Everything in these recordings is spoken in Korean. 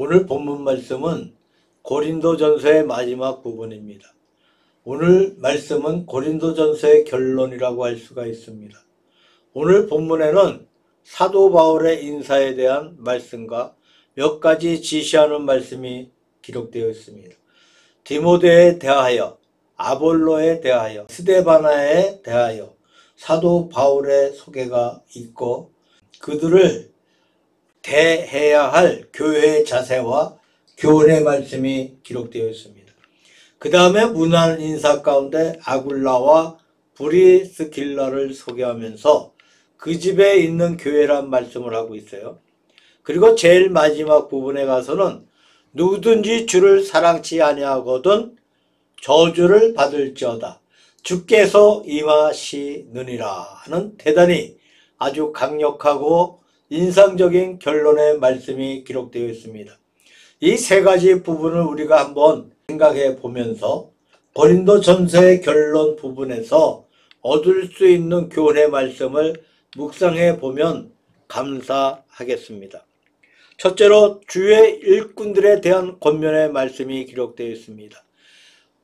오늘 본문 말씀은 고린도전서의 마지막 부분입니다. 오늘 말씀은 고린도전서의 결론이라고 할 수가 있습니다. 오늘 본문에는 사도 바울의 인사에 대한 말씀과 몇 가지 지시하는 말씀이 기록되어 있습니다. 디모데에 대하여, 아볼로에 대하여, 스데바나에 대하여 사도 바울의 소개가 있고 그들을 대해야 할 교회의 자세와 교훈의 말씀이 기록되어 있습니다. 그 다음에 문안 인사 가운데 아굴라와 브리스길라를 소개하면서 그 집에 있는 교회란 말씀을 하고 있어요. 그리고 제일 마지막 부분에 가서는 누구든지 주를 사랑치 아니하거든 저주를 받을지어다 주께서 임하시느니라 하는 대단히 아주 강력하고 인상적인 결론의 말씀이 기록되어 있습니다. 이 세 가지 부분을 우리가 한번 생각해 보면서 고린도전서의 결론 부분에서 얻을 수 있는 교훈의 말씀을 묵상해 보면 감사하겠습니다. 첫째로 주의 일꾼들에 대한 권면의 말씀이 기록되어 있습니다.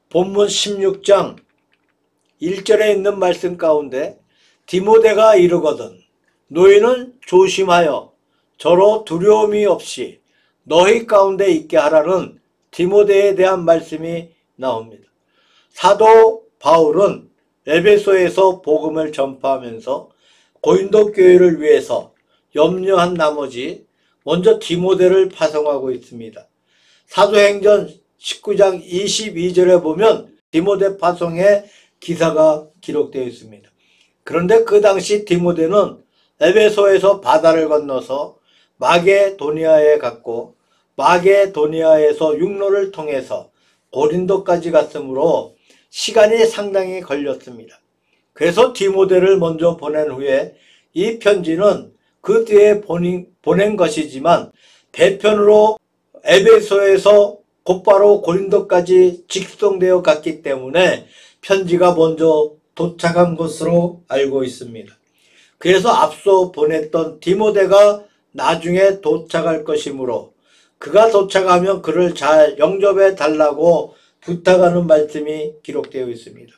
본문 16장 1절에 있는 말씀 가운데 디모데가 이르거든 너희는 조심하여 저로 두려움이 없이 너희 가운데 있게 하라는 디모데에 대한 말씀이 나옵니다. 사도 바울은 에베소에서 복음을 전파하면서 고린도 교회를 위해서 염려한 나머지 먼저 디모데를 파송하고 있습니다. 사도행전 19장 22절에 보면 디모데 파송의 기사가 기록되어 있습니다. 그런데 그 당시 디모데는 에베소에서 바다를 건너서 마게도니아에 갔고 마게도니아에서 육로를 통해서 고린도까지 갔으므로 시간이 상당히 걸렸습니다. 그래서 디모데를 먼저 보낸 후에 이 편지는 그 뒤에 보낸 것이지만 배편으로 에베소에서 곧바로 고린도까지 직송되어 갔기 때문에 편지가 먼저 도착한 것으로 알고 있습니다. 그래서 앞서 보냈던 디모데가 나중에 도착할 것이므로 그가 도착하면 그를 잘 영접해 달라고 부탁하는 말씀이 기록되어 있습니다.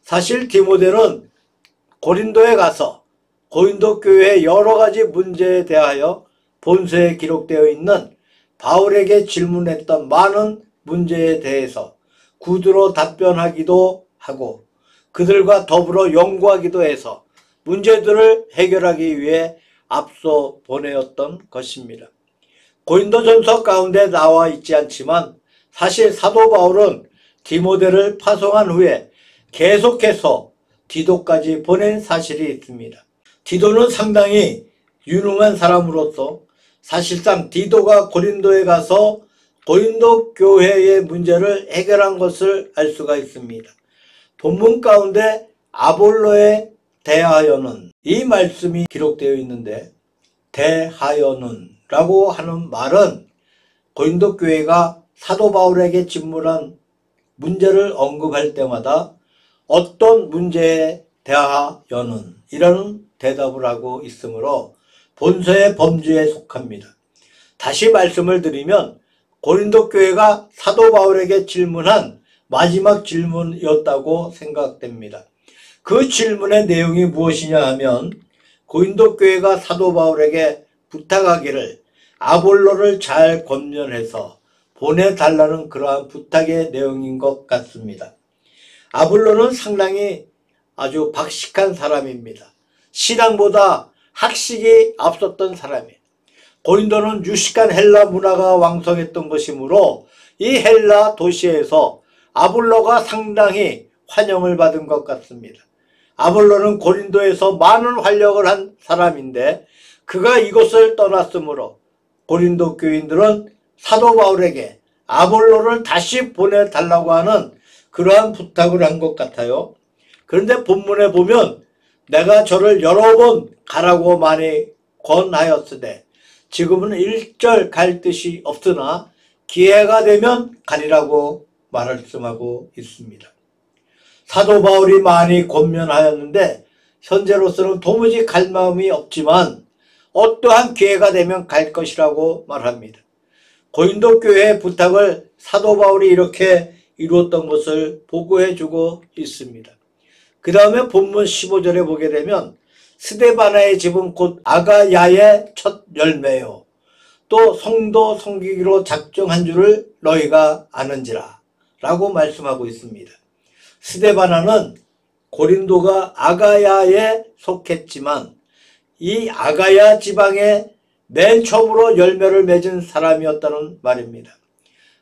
사실 디모데는 고린도에 가서 고린도 교회의 여러 가지 문제에 대하여 본서에 기록되어 있는 바울에게 질문했던 많은 문제에 대해서 구두로 답변하기도 하고 그들과 더불어 연구하기도 해서 문제들을 해결하기 위해 앞서 보내었던 것입니다. 고린도전서 가운데 나와 있지 않지만 사실 사도 바울은 디모데를 파송한 후에 계속해서 디도까지 보낸 사실이 있습니다. 디도는 상당히 유능한 사람으로서 사실상 디도가 고린도에 가서 고린도 교회의 문제를 해결한 것을 알 수가 있습니다. 본문 가운데 아볼로에 대하여는 이 말씀이 기록되어 있는데 대하여는 라고 하는 말은 고린도 교회가 사도 바울에게 직문한 문제를 언급할 때마다 어떤 문제에 대하여는 이라는 대답을 하고 있으므로 본서의 범주에 속합니다. 다시 말씀을 드리면 고린도 교회가 사도 바울에게 질문한 마지막 질문이었다고 생각됩니다. 그 질문의 내용이 무엇이냐 하면 고린도 교회가 사도 바울에게 부탁하기를 아볼로를 잘 권면해서 보내달라는 그러한 부탁의 내용인 것 같습니다. 아볼로는 상당히 아주 박식한 사람입니다. 신앙보다 학식이 앞섰던 사람이에요. 고린도는 유식한 헬라 문화가 왕성했던 것이므로 이 헬라 도시에서 아볼로가 상당히 환영을 받은 것 같습니다. 아볼로는 고린도에서 많은 활력을 한 사람인데 그가 이곳을 떠났으므로 고린도 교인들은 사도 바울에게 아볼로를 다시 보내달라고 하는 그러한 부탁을 한 것 같아요. 그런데 본문에 보면 내가 저를 여러 번 가라고 많이 권하였으되 지금은 일절 갈 뜻이 없으나 기회가 되면 가리라고 말씀하고 있습니다. 사도 바울이 많이 권면하였는데 현재로서는 도무지 갈 마음이 없지만 어떠한 기회가 되면 갈 것이라고 말합니다. 고린도 교회의 부탁을 사도 바울이 이렇게 이루었던 것을 보고해주고 있습니다. 그 다음에 본문 15절에 보게 되면 스데바나의 집은 곧 아가야의 첫 열매요. 또 성도 섬기기로 작정한 줄을 너희가 아는지라 라고 말씀하고 있습니다. 스데바나는 고린도가 아가야에 속했지만 이 아가야 지방에 맨 처음으로 열매를 맺은 사람이었다는 말입니다.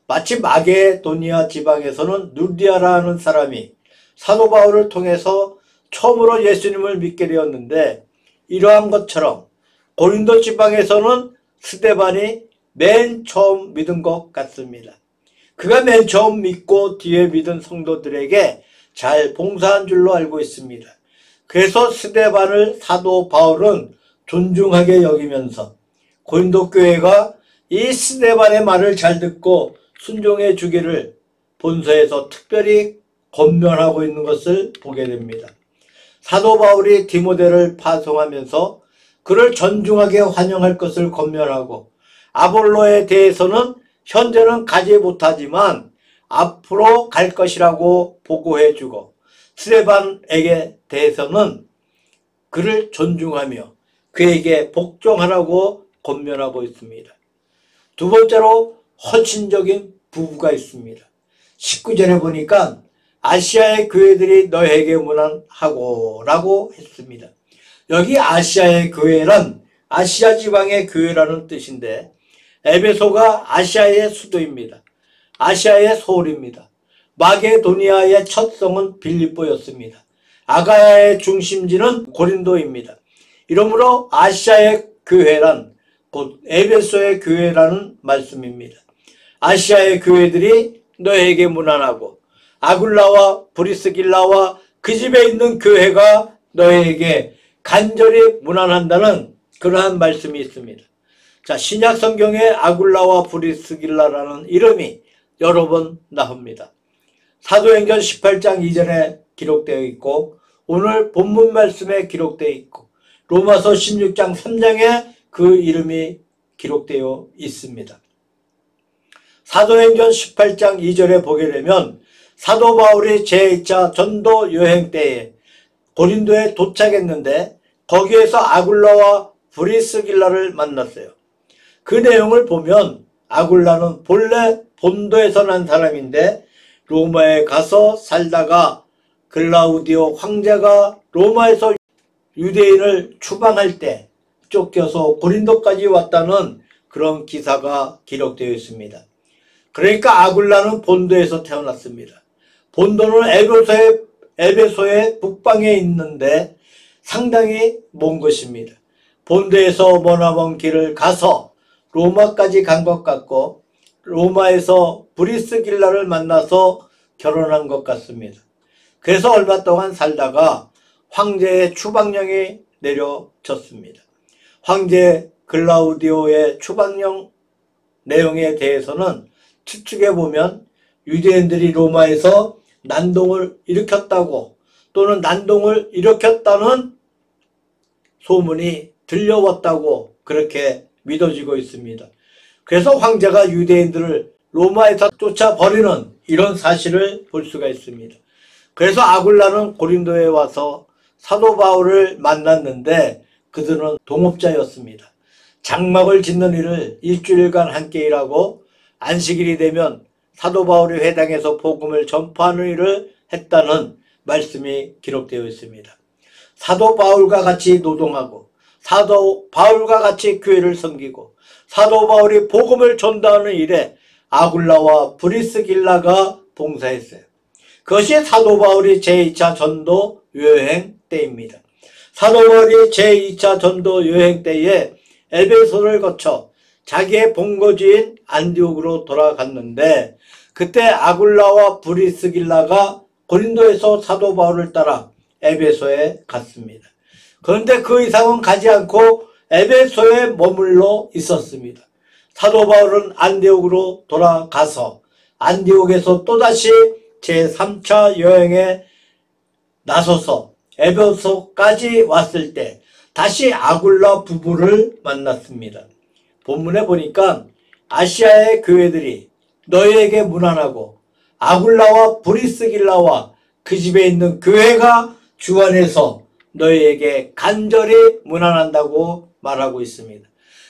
마치 마게도니아 지방에서는 누디아라는 사람이 사도 바울을 통해서 처음으로 예수님을 믿게 되었는데, 이러한 것처럼 고린도 지방에서는 스데반이 맨 처음 믿은 것 같습니다. 그가 맨 처음 믿고 뒤에 믿은 성도들에게 잘 봉사한 줄로 알고 있습니다. 그래서 스데반을 사도 바울은 존중하게 여기면서 고린도 교회가 이 스데반의 말을 잘 듣고 순종해 주기를 본서에서 특별히 권면하고 있는 것을 보게 됩니다. 사도 바울이 디모데를 파송하면서 그를 존중하게 환영할 것을 권면하고, 아볼로에 대해서는 현재는 가지 못하지만 앞으로 갈 것이라고 보고해 주고, 스데반에게 대해서는 그를 존중하며 그에게 복종하라고 권면하고 있습니다. 두 번째로 헌신적인 부부가 있습니다. 19절에 보니까 아시아의 교회들이 너에게 문안하고 라고 했습니다. 여기 아시아의 교회란 아시아 지방의 교회라는 뜻인데, 에베소가 아시아의 수도입니다. 아시아의 서울입니다. 마게도니아의 첫 성은 빌립보였습니다. 아가야의 중심지는 고린도입니다. 이러므로 아시아의 교회란 곧 에베소의 교회라는 말씀입니다. 아시아의 교회들이 너에게 문안하고, 아굴라와 브리스길라와 그 집에 있는 교회가 너에게 간절히 문안한다는 그러한 말씀이 있습니다. 자, 신약 성경에 아굴라와 브리스길라라는 이름이 여러 번 나옵니다. 사도행전 18장 2절에 기록되어 있고, 오늘 본문 말씀에 기록되어 있고, 로마서 16장 3장에 그 이름이 기록되어 있습니다. 사도행전 18장 2절에 보게 되면 사도 바울이 제2차 전도 여행 때에 고린도에 도착했는데, 거기에서 아굴라와 브리스길라를 만났어요. 그 내용을 보면 아굴라는 본래 본도에서 난 사람인데 로마에 가서 살다가 글라우디오 황제가 로마에서 유대인을 추방할 때 쫓겨서 고린도까지 왔다는 그런 기사가 기록되어 있습니다. 그러니까 아굴라는 본도에서 태어났습니다. 본도는 에베소의 북방에 있는데 상당히 먼 것입니다. 본도에서 머나먼 길을 가서 로마까지 간 것 같고, 로마에서 브리스길라를 만나서 결혼한 것 같습니다. 그래서 얼마 동안 살다가 황제의 추방령이 내려졌습니다. 황제 글라우디오의 추방령 내용에 대해서는 추측해 보면 유대인들이 로마에서 난동을 일으켰다고, 또는 난동을 일으켰다는 소문이 들려왔다고 그렇게 믿어지고 있습니다. 그래서 황제가 유대인들을 로마에서 쫓아버리는 이런 사실을 볼 수가 있습니다. 그래서 아굴라는 고린도에 와서 사도 바울을 만났는데 그들은 동업자였습니다. 장막을 짓는 일을 일주일간 함께 일하고, 안식일이 되면 사도 바울이 회당에서 복음을 전파하는 일을 했다는 말씀이 기록되어 있습니다. 사도 바울과 같이 노동하고, 사도 바울과 같이 교회를 섬기고, 사도 바울이 복음을 전도하는 일에 아굴라와 브리스길라가 봉사했어요. 그것이 사도 바울이 제2차 전도 여행 때입니다. 사도 바울이 제2차 전도 여행 때에 에베소를 거쳐 자기의 본거지인 안디옥으로 돌아갔는데, 그때 아굴라와 브리스길라가 고린도에서 사도 바울을 따라 에베소에 갔습니다. 그런데 그 이상은 가지 않고 에베소에 머물러 있었습니다. 사도 바울은 안디옥으로 돌아가서 안디옥에서 또다시 제3차 여행에 나서서 에베소까지 왔을 때 다시 아굴라 부부를 만났습니다. 본문에 보니까 아시아의 교회들이 너희에게 문안하고 아굴라와 브리스길라와 그 집에 있는 교회가 주 안에서 너희에게 간절히 문안한다고 말하고 있습니다.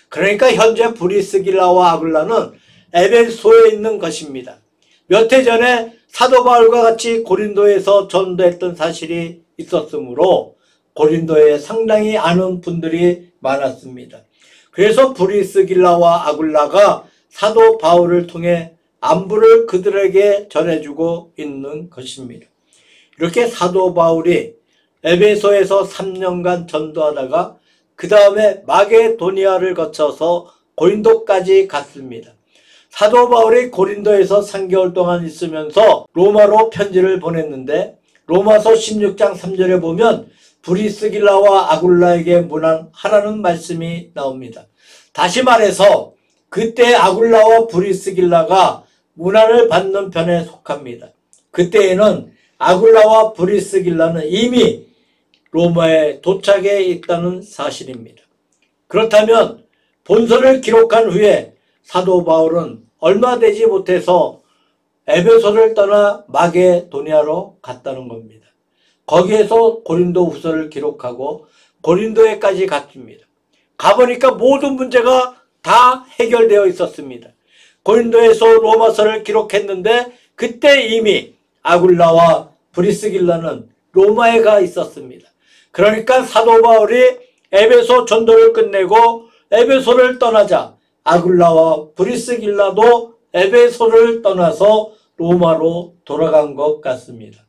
그러니까 현재 브리스길라와 아굴라는 에베소에 있는 것입니다. 몇 해 전에 사도 바울과 같이 고린도에서 전도했던 사실이 있었으므로 고린도에 상당히 아는 분들이 많았습니다. 그래서 브리스길라와 아굴라가 사도 바울을 통해 안부를 그들에게 전해주고 있는 것입니다. 이렇게 사도 바울이 에베소에서 3년간 전도하다가 그 다음에 마게도니아를 거쳐서 고린도까지 갔습니다. 사도 바울이 고린도에서 3개월 동안 있으면서 로마로 편지를 보냈는데 로마서 16장 3절에 보면 브리스길라와 아굴라에게 문안하라는 말씀이 나옵니다. 다시 말해서 그때 아굴라와 브리스길라가 문안을 받는 편에 속합니다. 그때에는 아굴라와 브리스길라는 이미 로마에 도착해 있다는 사실입니다. 그렇다면 본서를 기록한 후에 사도 바울은 얼마 되지 못해서 에베소를 떠나 마게도니아로 갔다는 겁니다. 거기에서 고린도 후서를 기록하고 고린도에까지 갔습니다. 가보니까 모든 문제가 다 해결되어 있었습니다. 고린도에서 로마서를 기록했는데 그때 이미 아굴라와 브리스길라는 로마에 가 있었습니다. 그러니까 사도 바울이 에베소 전도를 끝내고 에베소를 떠나자 아굴라와 브리스길라도 에베소를 떠나서 로마로 돌아간 것 같습니다.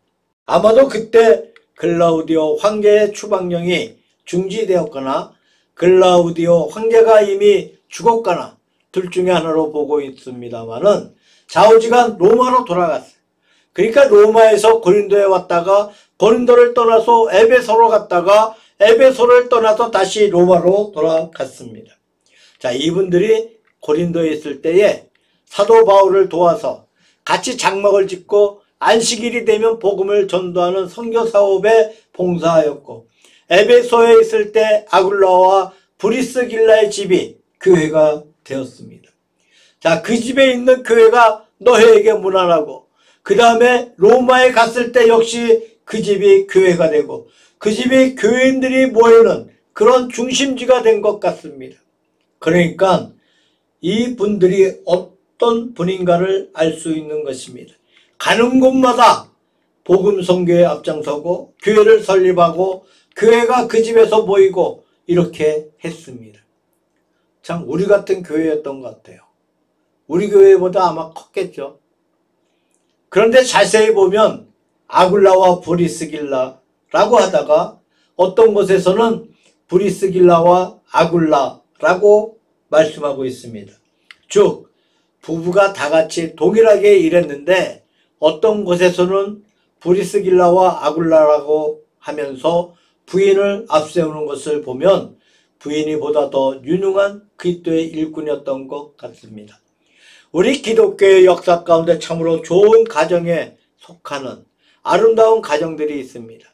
아마도 그때 글라우디오 황제의 추방령이 중지되었거나 글라우디오 황제가 이미 죽었거나 둘 중에 하나로 보고 있습니다만은 좌우지간 로마로 돌아갔어요. 그러니까 로마에서 고린도에 왔다가 고린도를 떠나서 에베소로 갔다가 에베소를 떠나서 다시 로마로 돌아갔습니다. 자, 이분들이 고린도에 있을 때에 사도 바울을 도와서 같이 장막을 짓고 안식일이 되면 복음을 전도하는 선교 사업에 봉사하였고 에베소에 있을 때 아굴라와 브리스길라의 집이 교회가 되었습니다. 자, 그 집에 있는 교회가 너희에게 문안하고 그 다음에 로마에 갔을 때 역시 그 집이 교회가 되고 그 집이 교인들이 모이는 그런 중심지가 된 것 같습니다. 그러니까 이 분들이 어떤 분인가를 알 수 있는 것입니다. 가는 곳마다 복음 선교에 앞장서고 교회를 설립하고 교회가 그 집에서 모이고 이렇게 했습니다. 참 우리 같은 교회였던 것 같아요. 우리 교회보다 아마 컸겠죠. 그런데 자세히 보면 아굴라와 브리스길라라고 하다가 어떤 곳에서는 브리스길라와 아굴라라고 말씀하고 있습니다. 즉 부부가 다 같이 동일하게 일했는데 어떤 곳에서는 브리스길라와 아굴라라고 하면서 부인을 앞세우는 것을 보면 부인이 보다 더 유능한 그리스도의 일꾼이었던 것 같습니다. 우리 기독교의 역사 가운데 참으로 좋은 가정에 속하는 아름다운 가정들이 있습니다.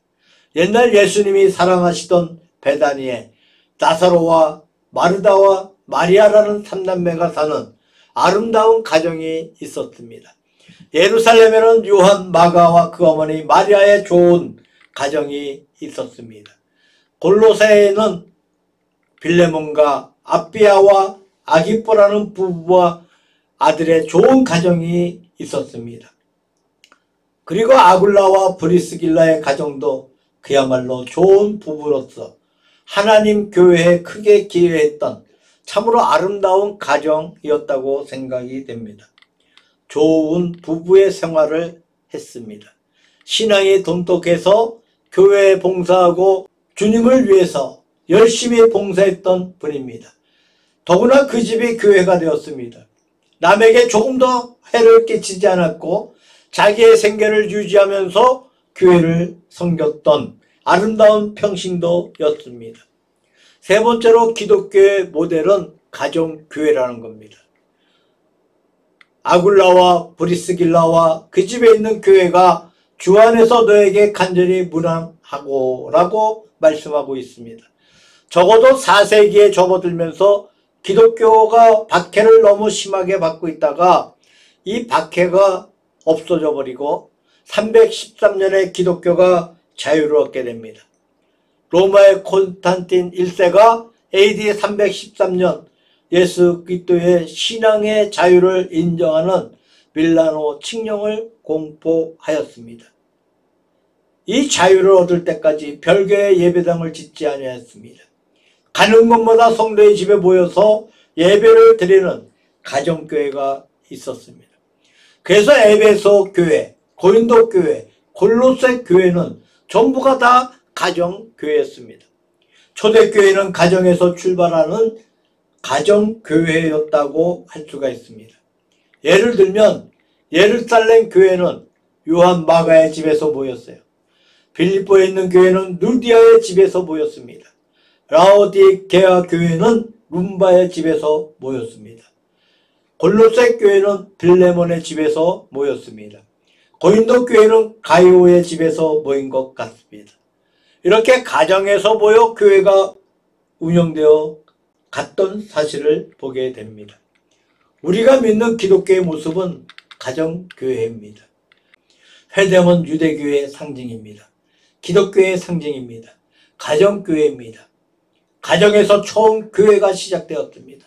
옛날 예수님이 사랑하시던 베다니에 나사로와 마르다와 마리아라는 삼남매가 사는 아름다운 가정이 있었습니다. 예루살렘에는 요한, 마가와 그 어머니 마리아의 좋은 가정이 있었습니다. 골로새에는 빌레몬과 아비아와 아기뽀라는 부부와 아들의 좋은 가정이 있었습니다. 그리고 아굴라와 브리스길라의 가정도 그야말로 좋은 부부로서 하나님 교회에 크게 기여했던 참으로 아름다운 가정이었다고 생각이 됩니다. 좋은 부부의 생활을 했습니다. 신앙이 돈독해서 교회에 봉사하고 주님을 위해서 열심히 봉사했던 분입니다. 더구나 그 집이 교회가 되었습니다. 남에게 조금 더 해를 끼치지 않았고 자기의 생계를 유지하면서 교회를 섬겼던 아름다운 평신도였습니다. 세 번째로 기독교의 모델은 가정교회라는 겁니다. 아굴라와 브리스길라와 그 집에 있는 교회가 주 안에서 너에게 간절히 문안하고 라고 말씀하고 있습니다. 적어도 4세기에 접어들면서 기독교가 박해를 너무 심하게 받고 있다가 이 박해가 없어져 버리고 313년에 기독교가 자유를 얻게 됩니다. 로마의 콘스탄틴 1세가 AD 313년 예수 그리스도의 신앙의 자유를 인정하는 밀라노 칙령을 공포하였습니다. 이 자유를 얻을 때까지 별개의 예배당을 짓지 아니하였습니다. 가는 곳마다 성도의 집에 모여서 예배를 드리는 가정교회가 있었습니다. 그래서 에베소 교회, 고린도 교회, 골로새 교회는 전부가 다 가정교회였습니다. 초대교회는 가정에서 출발하는 가정교회였다고 할 수가 있습니다. 예를 들면 예루살렘 교회는 요한 마가의 집에서 모였어요. 빌립보에 있는 교회는 누디아의 집에서 모였습니다. 라오디게아 교회는 룸바의 집에서 모였습니다. 골로새 교회는 빌레몬의 집에서 모였습니다. 고린도 교회는 가이오의 집에서 모인 것 같습니다. 이렇게 가정에서 모여 교회가 운영되어 갔던 사실을 보게 됩니다. 우리가 믿는 기독교의 모습은 가정교회입니다. 회당은 유대교회의 상징입니다. 기독교의 상징입니다. 가정교회입니다. 가정에서 처음 교회가 시작되었습니다.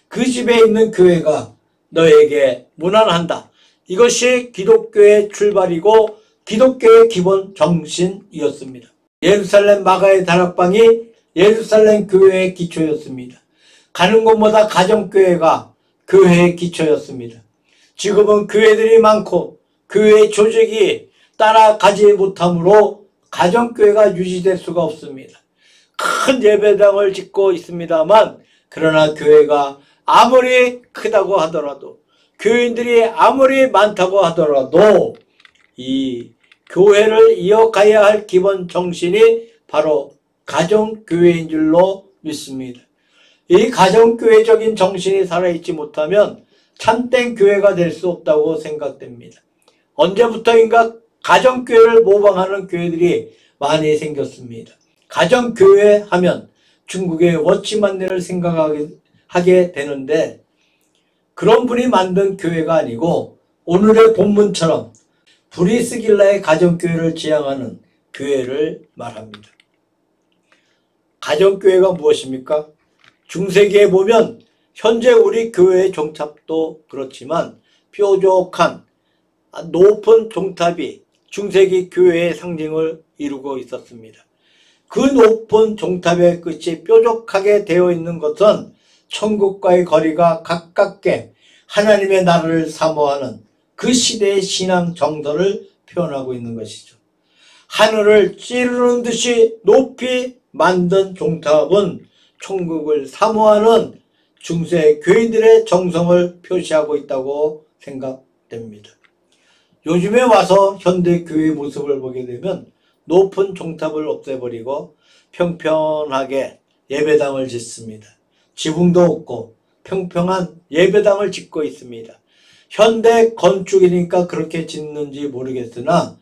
그 집에 있는 교회가 너에게 문안한다. 이것이 기독교의 출발이고 기독교의 기본 정신이었습니다. 예루살렘 마가의 다락방이 예루살렘 교회의 기초였습니다. 가는 곳마다 가정교회가 교회의 기초였습니다. 지금은 교회들이 많고 교회의 조직이 따라가지 못하므로 가정교회가 유지될 수가 없습니다. 큰 예배당을 짓고 있습니다만 그러나 교회가 아무리 크다고 하더라도 교인들이 아무리 많다고 하더라도 이 교회를 이어가야 할 기본 정신이 바로 가정교회인 줄로 믿습니다. 이 가정교회적인 정신이 살아있지 못하면 참된 교회가 될 수 없다고 생각됩니다. 언제부터인가 가정교회를 모방하는 교회들이 많이 생겼습니다. 가정교회 하면 중국의 워치만네를 생각하게 되는데 그런 분이 만든 교회가 아니고 오늘의 본문처럼 브리스길라의 가정교회를 지향하는 교회를 말합니다. 가정교회가 무엇입니까? 중세기에 보면 현재 우리 교회의 종탑도 그렇지만 뾰족한 높은 종탑이 중세기 교회의 상징을 이루고 있었습니다. 그 높은 종탑의 끝이 뾰족하게 되어 있는 것은 천국과의 거리가 가깝게 하나님의 나라를 사모하는 그 시대의 신앙 정서를 표현하고 있는 것이죠. 하늘을 찌르는 듯이 높이 만든 종탑은 천국을 사모하는 중세 교인들의 정성을 표시하고 있다고 생각됩니다. 요즘에 와서 현대 교회의 모습을 보게 되면 높은 종탑을 없애버리고 평평하게 예배당을 짓습니다. 지붕도 없고 평평한 예배당을 짓고 있습니다. 현대 건축이니까 그렇게 짓는지 모르겠으나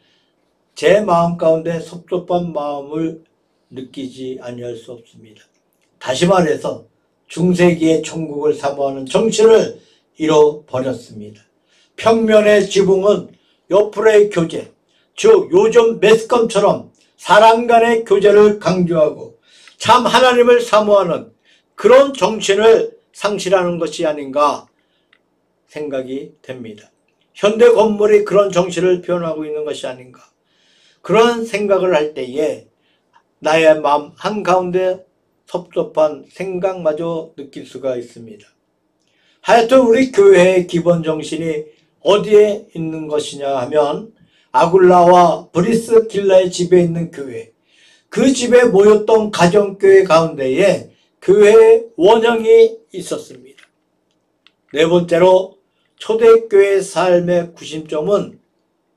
제 마음 가운데 섭섭한 마음을 느끼지 아니할 수 없습니다. 다시 말해서 중세기의 천국을 사모하는 정신을 잃어버렸습니다. 평면의 지붕은 옆으로의 교제, 즉 요즘 매스컴처럼 사람 간의 교제를 강조하고 참 하나님을 사모하는 그런 정신을 상실하는 것이 아닌가 생각이 됩니다. 현대 건물이 그런 정신을 표현하고 있는 것이 아닌가. 그런 생각을 할 때에 나의 마음 한가운데 섭섭한 생각마저 느낄 수가 있습니다. 하여튼 우리 교회의 기본 정신이 어디에 있는 것이냐 하면 아굴라와 브리스길라의 집에 있는 교회, 그 집에 모였던 가정교회 가운데에 교회의 원형이 있었습니다. 네 번째로 초대교회의 삶의 구심점은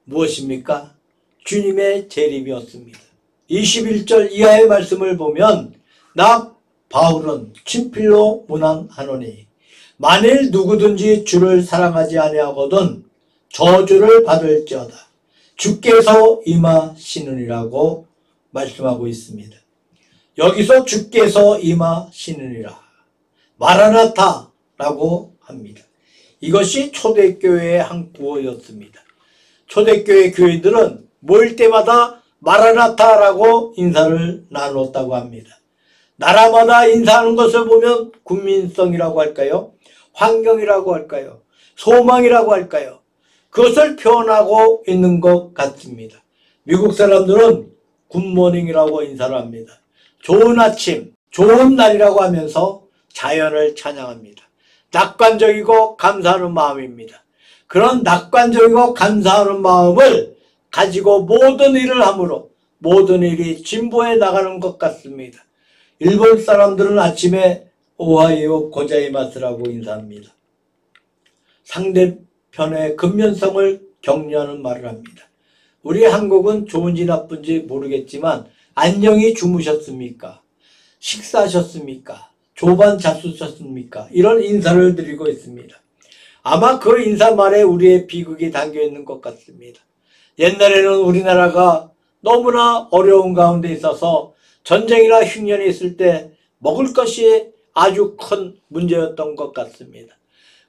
무엇입니까? 주님의 재림이었습니다. 21절 이하의 말씀을 보면 나 바울은 친필로 문안하노니 만일 누구든지 주를 사랑하지 아니하거든 저주를 받을지어다. 주께서 임하시느니라고 말씀하고 있습니다. 여기서 주께서 임하시느니라. 마라나타라고 합니다. 이것이 초대교회의 한 구호였습니다. 초대교회 교인들은 모일 때마다 마라나타라고 인사를 나눴다고 합니다. 나라마다 인사하는 것을 보면 국민성이라고 할까요? 환경이라고 할까요? 소망이라고 할까요? 그것을 표현하고 있는 것 같습니다. 미국 사람들은 굿모닝이라고 인사를 합니다. 좋은 아침, 좋은 날이라고 하면서 자연을 찬양합니다. 낙관적이고 감사하는 마음입니다. 그런 낙관적이고 감사하는 마음을 가지고 모든 일을 함으로 모든 일이 진보해 나가는 것 같습니다. 일본 사람들은 아침에 오하이오 고자이마스라고 인사합니다. 상대편의 근면성을 격려하는 말을 합니다. 우리 한국은 좋은지 나쁜지 모르겠지만 안녕히 주무셨습니까? 식사하셨습니까? 조반 잡수셨습니까? 이런 인사를 드리고 있습니다. 아마 그 인사말에 우리의 비극이 담겨있는 것 같습니다. 옛날에는 우리나라가 너무나 어려운 가운데 있어서 전쟁이나 흉년이 있을 때 먹을 것이 아주 큰 문제였던 것 같습니다.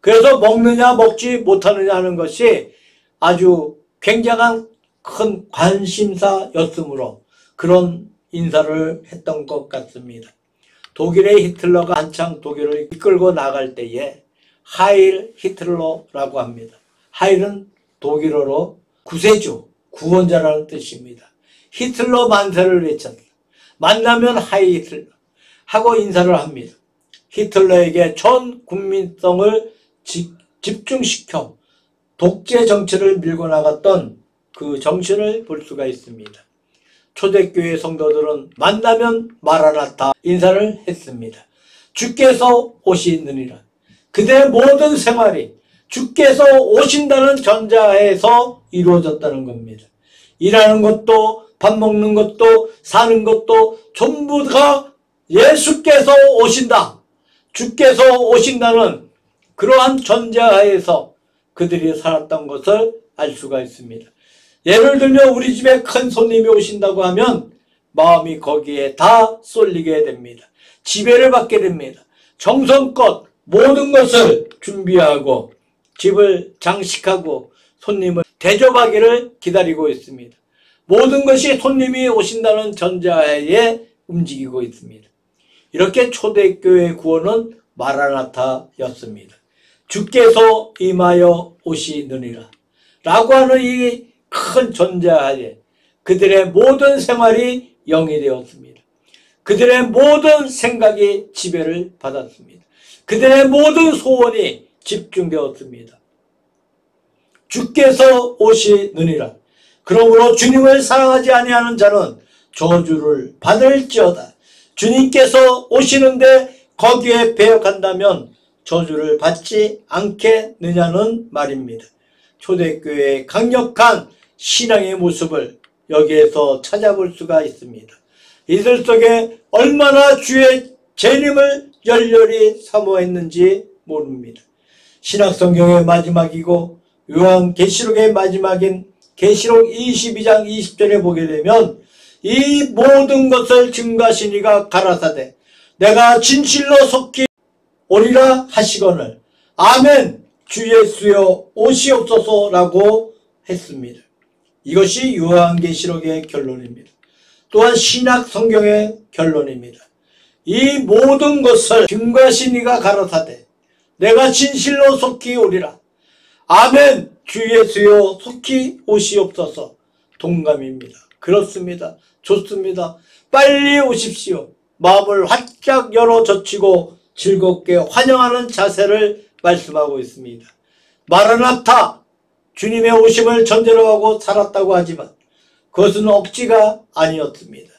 그래서 먹느냐 먹지 못하느냐 하는 것이 아주 굉장한 큰 관심사였으므로 그런 인사를 했던 것 같습니다. 독일의 히틀러가 한창 독일을 이끌고 나갈 때에 하일 히틀러라고 합니다. 하일은 독일어로 구세주, 구원자라는 뜻입니다. 히틀러 만세를 외쳤다. 만나면 하이 히틀러 하고 인사를 합니다. 히틀러에게 전 국민성을 집중시켜 독재 정치를 밀고 나갔던 그 정신을 볼 수가 있습니다. 초대교회 성도들은 만나면 마라나타 인사를 했습니다. 주께서 오시느니라. 그들의 모든 생활이 주께서 오신다는 전자하에서 이루어졌다는 겁니다. 일하는 것도 밥 먹는 것도 사는 것도 전부 다 예수께서 오신다. 주께서 오신다는 그러한 전자하에서 그들이 살았던 것을 알 수가 있습니다. 예를 들면 우리 집에 큰 손님이 오신다고 하면 마음이 거기에 다 쏠리게 됩니다. 지배를 받게 됩니다. 정성껏 모든 것을 준비하고 집을 장식하고 손님을 대접하기를 기다리고 있습니다. 모든 것이 손님이 오신다는 전자하에 움직이고 있습니다. 이렇게 초대교회의 구원은 마라나타였습니다. 주께서 임하여 오시느니라 라고 하는 이 큰 전자하에 그들의 모든 생활이 영이 되었습니다. 그들의 모든 생각이 지배를 받았습니다. 그들의 모든 소원이 집중되었습니다. 주께서 오시느니라. 그러므로 주님을 사랑하지 아니하는 자는 저주를 받을지어다. 주님께서 오시는데 거기에 배역한다면 저주를 받지 않겠느냐는 말입니다. 초대교회의 강력한 신앙의 모습을 여기에서 찾아볼 수가 있습니다. 이들 속에 얼마나 주의 재림을 열렬히 사모했는지 모릅니다. 신약성경의 마지막이고 요한계시록의 마지막인 계시록 22장 20절에 보게 되면 이 모든 것을 증거하신 이가 가라사대 내가 진실로 속히 오리라 하시거늘 아멘 주 예수여 오시옵소서라고 했습니다. 이것이 요한계시록의 결론입니다. 또한 신약 성경의 결론입니다. 이 모든 것을 증거하신 이가 가라사대 내가 진실로 속히 오리라 아멘 주 예수여 속히 오시옵소서. 동감입니다. 그렇습니다. 좋습니다. 빨리 오십시오. 마음을 활짝 열어 젖히고 즐겁게 환영하는 자세를 말씀하고 있습니다. 마라나타 주님의 오심을 전제로 하고 살았다고 하지만 그것은 억지가 아니었습니다.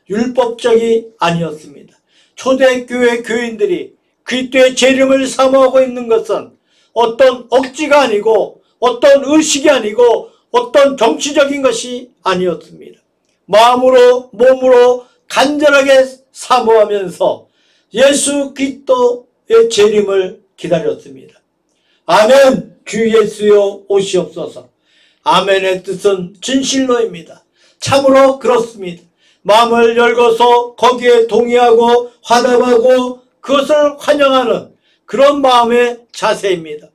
율법적이 아니었습니다. 초대교회 교인들이 그리스도의 재림을 사모하고 있는 것은 어떤 억지가 아니고 어떤 의식이 아니고 어떤 정치적인 것이 아니었습니다. 마음으로 몸으로 간절하게 사모하면서 예수 그리스도의 재림을 기다렸습니다. 아멘 주 예수여 오시옵소서. 아멘의 뜻은 진실로입니다. 참으로 그렇습니다. 마음을 열고서 거기에 동의하고 화답하고 그것을 환영하는 그런 마음의 자세입니다.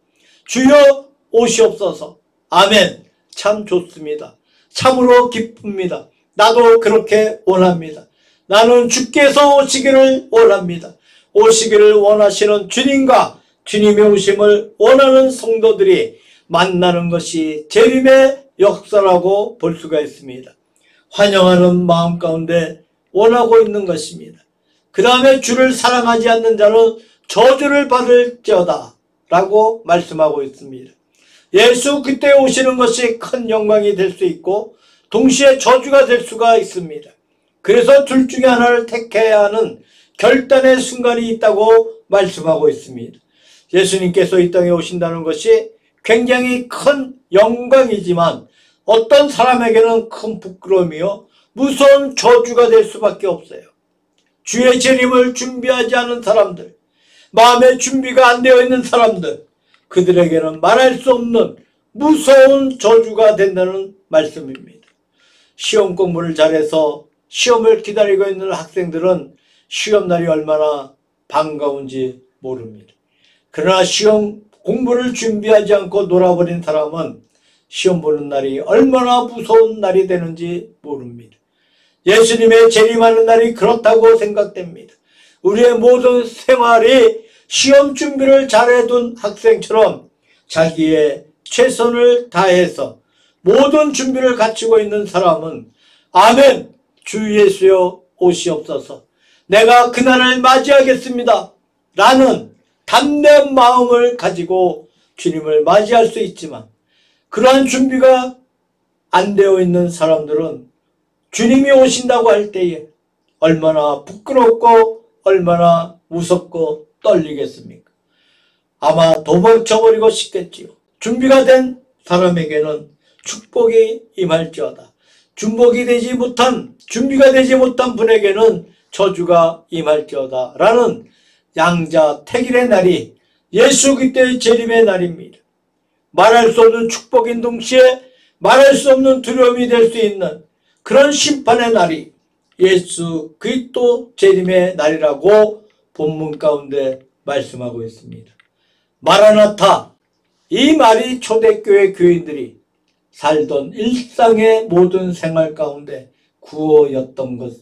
주여 오시옵소서. 아멘. 참 좋습니다. 참으로 기쁩니다. 나도 그렇게 원합니다. 나는 주께서 오시기를 원합니다. 오시기를 원하시는 주님과 주님의 오심을 원하는 성도들이 만나는 것이 재림의 역사라고 볼 수가 있습니다. 환영하는 마음 가운데 원하고 있는 것입니다. 그 다음에 주를 사랑하지 않는 자는 저주를 받을지어다 라고 말씀하고 있습니다. 예수 그때 오시는 것이 큰 영광이 될 수 있고 동시에 저주가 될 수가 있습니다. 그래서 둘 중에 하나를 택해야 하는 결단의 순간이 있다고 말씀하고 있습니다. 예수님께서 이 땅에 오신다는 것이 굉장히 큰 영광이지만 어떤 사람에게는 큰 부끄러움이요 무서운 저주가 될 수밖에 없어요. 주의 재림을 준비하지 않은 사람들, 마음의 준비가 안 되어 있는 사람들, 그들에게는 말할 수 없는 무서운 저주가 된다는 말씀입니다. 시험 공부를 잘해서 시험을 기다리고 있는 학생들은 시험날이 얼마나 반가운지 모릅니다. 그러나 시험 공부를 준비하지 않고 놀아버린 사람은 시험 보는 날이 얼마나 무서운 날이 되는지 모릅니다. 예수님의 재림하는 날이 그렇다고 생각됩니다. 우리의 모든 생활이 시험 준비를 잘해둔 학생처럼 자기의 최선을 다해서 모든 준비를 갖추고 있는 사람은 아멘, 주 예수여 오시옵소서, 내가 그날을 맞이하겠습니다 라는 담대한 마음을 가지고 주님을 맞이할 수 있지만 그러한 준비가 안 되어 있는 사람들은 주님이 오신다고 할 때에 얼마나 부끄럽고 얼마나 무섭고 떨리겠습니까? 아마 도망쳐버리고 싶겠지요. 준비가 된 사람에게는 축복이 임할지어다. 준비가 되지 못한 분에게는 저주가 임할지어다 라는 양자택일의 날이 예수 그리스도의 재림의 날입니다. 말할 수 없는 축복인 동시에 말할 수 없는 두려움이 될 수 있는 그런 심판의 날이 예수 그리스도 재림의 날이라고 본문 가운데 말씀하고 있습니다. 마라나타, 이 말이 초대교회 교인들이 살던 일상의 모든 생활 가운데 구호였던 것,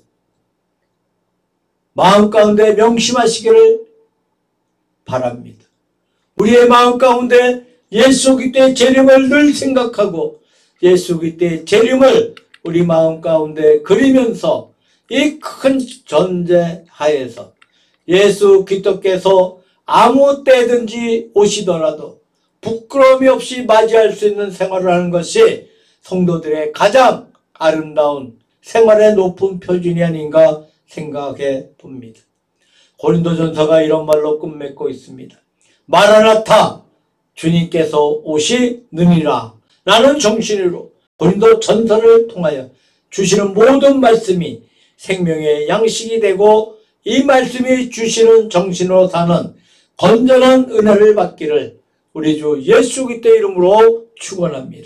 마음 가운데 명심하시기를 바랍니다. 우리의 마음 가운데 예수 그리스도의 재림을 늘 생각하고 예수 그리스도의 재림을 우리 마음 가운데 그리면서 이 큰 전제 하에서 예수 그리스도께서 아무 때든지 오시더라도 부끄러움이 없이 맞이할 수 있는 생활을 하는 것이 성도들의 가장 아름다운 생활의 높은 표준이 아닌가 생각해 봅니다. 고린도전서가 이런 말로 끝맺고 있습니다. 마라나타, 주님께서 오시느니라 라는 정신으로 고린도전서를 통하여 주시는 모든 말씀이 생명의 양식이 되고 이 말씀이 주시는 정신으로 사는 건전한 은혜를 받기를 우리 주 예수 그리스도의 이름으로 축원합니다.